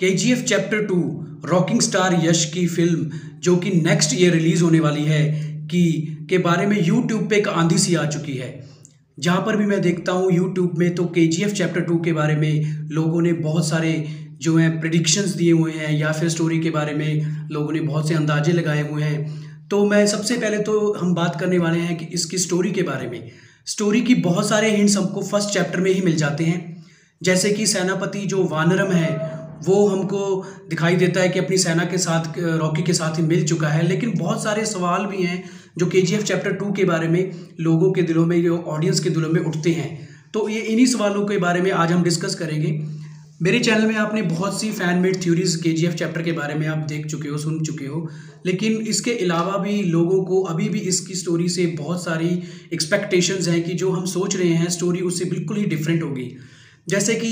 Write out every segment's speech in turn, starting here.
KGF chapter 2 rocking star यश की film जो कि नेक्स्ट ईयर रिलीज होने वाली है कि के बारे में यूट्यूब पे एक आंधी सी आ चुकी है। जहाँ पर भी मैं देखता हूँ यूट्यूब में तो केजीएफ चैप्टर 2 के बारे में लोगों ने बहुत सारे जो हैं प्रेडिक्शंस दिए हुए हैं या फिर स्टोरी के बारे में लोगों ने बहुत से अंदाजे लगाए हुए हैं। तो मैं सबसे पहले तो हम बात करने वाले हैं कि इसकी स्टोरी के बारे में। स्टोरी की बहुत सारे हिंट्स हमको फर्स्ट चैप्टर में ही मिल जाते हैं। जैसे कि सेनापति जो वानरम है वो हमको दिखाई देता है कि अपनी सेना के साथ रॉकी के साथ ही मिल चुका है, लेकिन बहुत सारे सवाल भी हैं जो केजीएफ चैप्टर 2 के बारे में लोगों के दिलों में, जो ऑडियंस के दिलों में उठते हैं। तो ये इन्हीं सवालों के बारे में आज हम डिस्कस करेंगे। मेरे चैनल में आपने बहुत सी fan made theories KGF chapter के बारे में आप देख चुके हो, सुन चुके हो, लेकिन इसके अलावा भी लोगों को अभी भी इसकी स्टोरी से बहुत सारी एक्सपेक्टेशंस हैं कि जो हम सोच रहे हैं स्टोरी उससे बिल्कुल ही डिफरेंट होगी। जैसे कि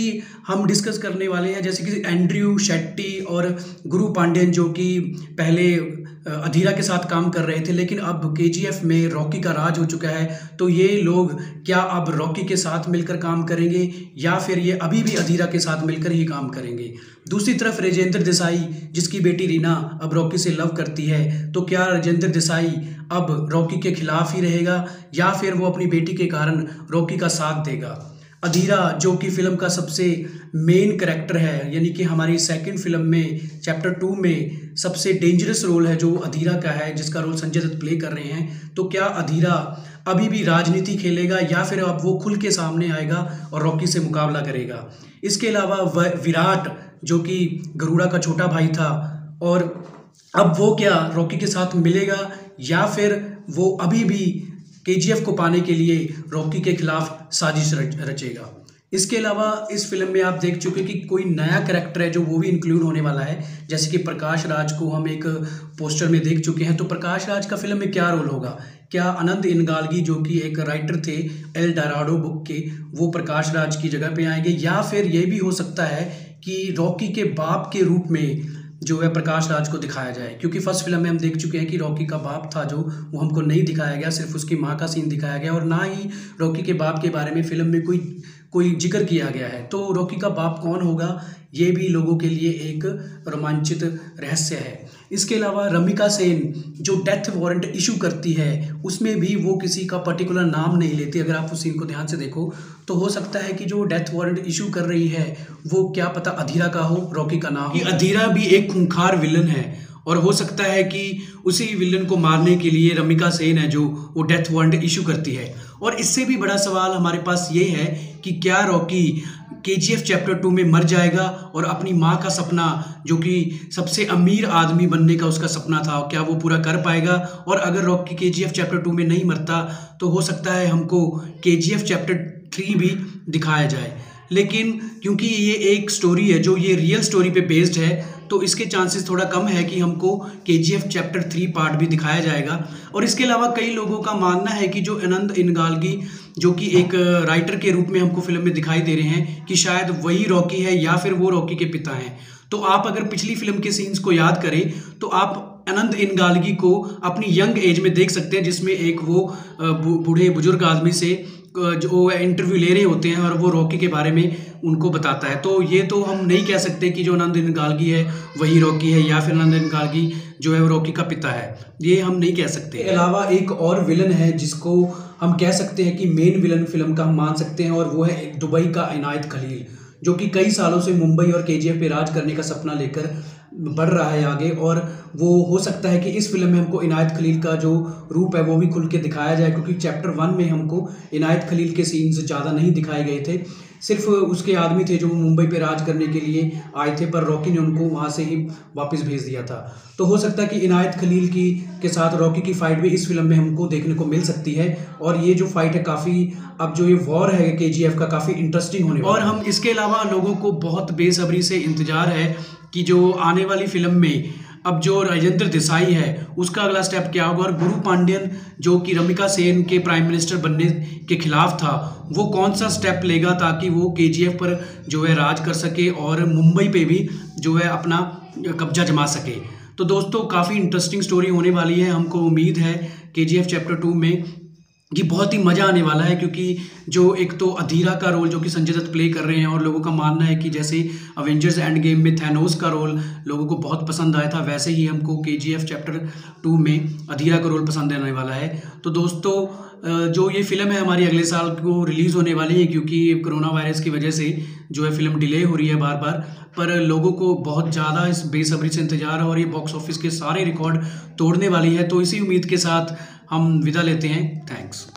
हम डिस्कस करने वाले हैं, जैसे कि एंड्रयू शेट्टी और गुरु पांड्यन जो कि पहले अधीरा के साथ काम कर रहे थे, लेकिन अब केजीएफ में रॉकी का राज हो चुका है। तो ये लोग क्या अब रॉकी के साथ मिलकर काम करेंगे या फिर ये अभी भी अधीरा के साथ मिलकर ही काम करेंगे। दूसरी तरफ राजेंद्र देसाई जिसकी बेटी रीना अब रॉकी से लव करती है, तो क्या राजेंद्र देसाई अब रॉकी के खिलाफ ही रहेगा या फिर वो अपनी बेटी के कारण रॉकी का साथ देगा। अधीरा जो कि फिल्म का सबसे मेन कैरेक्टर है, यानी कि हमारी सेकंड फिल्म में चैप्टर 2 में सबसे डेंजरस रोल है जो अधीरा का है, जिसका रोल संजय दत्त प्ले कर रहे हैं। तो क्या अधीरा अभी भी राजनीति खेलेगा या फिर अब वो खुल के सामने आएगा और रॉकी से मुकाबला करेगा। इसके अलावा विराट जो कि गरुड़ा का छोटा भाई था, और अब वो क्या रॉकी के साथ मिलेगा या फिर वो अभी भी केजीएफ को पाने के लिए रॉकी के खिलाफ साजिश रचेगा। इसके अलावा इस फिल्म में आप देख चुके कि कोई नया कैरेक्टर है जो वो भी इंक्लूड होने वाला है। जैसे कि प्रकाश राज को हम एक पोस्टर में देख चुके हैं, तो प्रकाश राज का फिल्म में क्या रोल होगा। क्या अनंत इनगालगी जो कि एक राइटर थे एल डोराडो बुक के, वो प्रकाश राज की जगह पे आएंगे, या फिर ये भी हो सकता है कि रॉकी के बाप के रूप में जो है प्रकाश राज को दिखाया जाए। क्योंकि फर्स्ट फिल्म में हम देख चुके हैं कि रॉकी का बाप था जो वो हमको नहीं दिखाया गया, सिर्फ उसकी माँ का सीन दिखाया गया, और ना ही रॉकी के बाप के बारे में फिल्म में कोई जिक्र किया गया है। तो रॉकी का बाप कौन होगा ये भी लोगों के लिए एक रोमांचित रहस्य है। इसके अलावा रमिका सेन जो डेथ वारंट इशू करती है, उसमें भी वो किसी का पर्टिकुलर नाम नहीं लेती। अगर आप उस सीन को ध्यान से देखो तो हो सकता है कि जो डेथ वारंट इशू कर रही है वो क्या पता अधीरा का हो, रॉकी का ना हो। अधीरा भी एक खूंखार विलन है और हो सकता है कि उसी विलन को मारने के लिए रमिका सेन है जो वो डेथ वारंट इशू करती है। और इससे भी बड़ा सवाल हमारे पास ये है कि क्या रॉकी केजीएफ चैप्टर 2 में मर जाएगा और अपनी माँ का सपना, जो कि सबसे अमीर आदमी बनने का उसका सपना था, क्या वो पूरा कर पाएगा। और अगर रॉकी केजीएफ चैप्टर 2 में नहीं मरता तो हो सकता है हमको केजीएफ चैप्टर 3 भी दिखाया जाए। लेकिन क्योंकि ये एक स्टोरी है जो ये रियल स्टोरी पे बेस्ड है, तो इसके चांसेस थोड़ा कम है कि हमको केजीएफ चैप्टर 3 पार्ट भी दिखाया जाएगा। और इसके अलावा कई लोगों का मानना है कि जो अनंत इनगालगी जो कि एक राइटर के रूप में हमको फिल्म में दिखाई दे रहे हैं कि शायद वही रॉकी है या फिर वो रॉकी के पिता हैं। तो आप अगर पिछली फिल्म के सीन्स को याद करें तो आप अनंत इनगालगी को अपनी यंग एज में देख सकते हैं, जिसमें एक वो बूढ़े बुजुर्ग आदमी से जो इंटरव्यू ले रहे होते हैं और वो रॉकी के बारे में उनको बताता है। तो ये तो हम नहीं कह सकते कि जो अनंत इनगालगी है वही रॉकी है या फिर अनंत इनगालगी जो है वो रॉकी का पिता है, ये हम नहीं कह सकते। इसके अलावा एक और विलन है जिसको हम कह सकते हैं कि मेन विलन फिल्म का हम मान सकते हैं, और वो है दुबई का इनायत खलील, जो कि कई सालों से मुंबई और केजीएफ पे राज करने का सपना लेकर बढ़ रहा है आगे। और वो हो सकता है कि इस फिल्म में हमको इनायत खलील का जो रूप है वो भी खुल के दिखाया जाए, क्योंकि चैप्टर 1 में हमको इनायत खलील के सीन्स ज़्यादा नहीं दिखाए गए थे। सिर्फ उसके आदमी थे जो मुंबई पे राज करने के लिए आए थे, पर रॉकी ने उनको वहाँ से ही वापस भेज दिया था। तो हो सकता है कि इनायत खलील के साथ रॉकी की फाइट भी इस फिल्म में हमको देखने को मिल सकती है। और ये जो फाइट है काफ़ी, अब जो ये वॉर है केजीएफ का, काफ़ी इंटरेस्टिंग होने वाला है। और हम इसके अलावा लोगों को बहुत बेसब्री से इंतजार है कि जो आने वाली फिल्म में अब जो राजेंद्र देसाई है उसका अगला स्टेप क्या होगा, और गुरु पांड्यन जो कि रमिका सेन के प्राइम मिनिस्टर बनने के खिलाफ था वो कौन सा स्टेप लेगा ताकि वो केजीएफ पर जो है राज कर सके और मुंबई पे भी जो है अपना कब्जा जमा सके। तो दोस्तों काफ़ी इंटरेस्टिंग स्टोरी होने वाली है। हमको उम्मीद है केजीएफ चैप्टर 2 में ये बहुत ही मज़ा आने वाला है, क्योंकि जो एक तो अधीरा का रोल जो कि संजय दत्त प्ले कर रहे हैं, और लोगों का मानना है कि जैसे अवेंजर्स एंड गेम में थैनोस का रोल लोगों को बहुत पसंद आया था, वैसे ही हमको केजीएफ चैप्टर 2 में अधीरा का रोल पसंद आने वाला है। तो दोस्तों जो ये फ़िल्म है हमारी अगले साल को रिलीज़ होने वाली है, क्योंकि कोरोना वायरस की वजह से जो है फ़िल्म डिले हो रही है बार बार, पर लोगों को बहुत ज़्यादा इस बेसब्री से इंतज़ार है और ये बॉक्स ऑफिस के सारे रिकॉर्ड तोड़ने वाली है। तो इसी उम्मीद के साथ हम विदा लेते हैं। थैंक्स।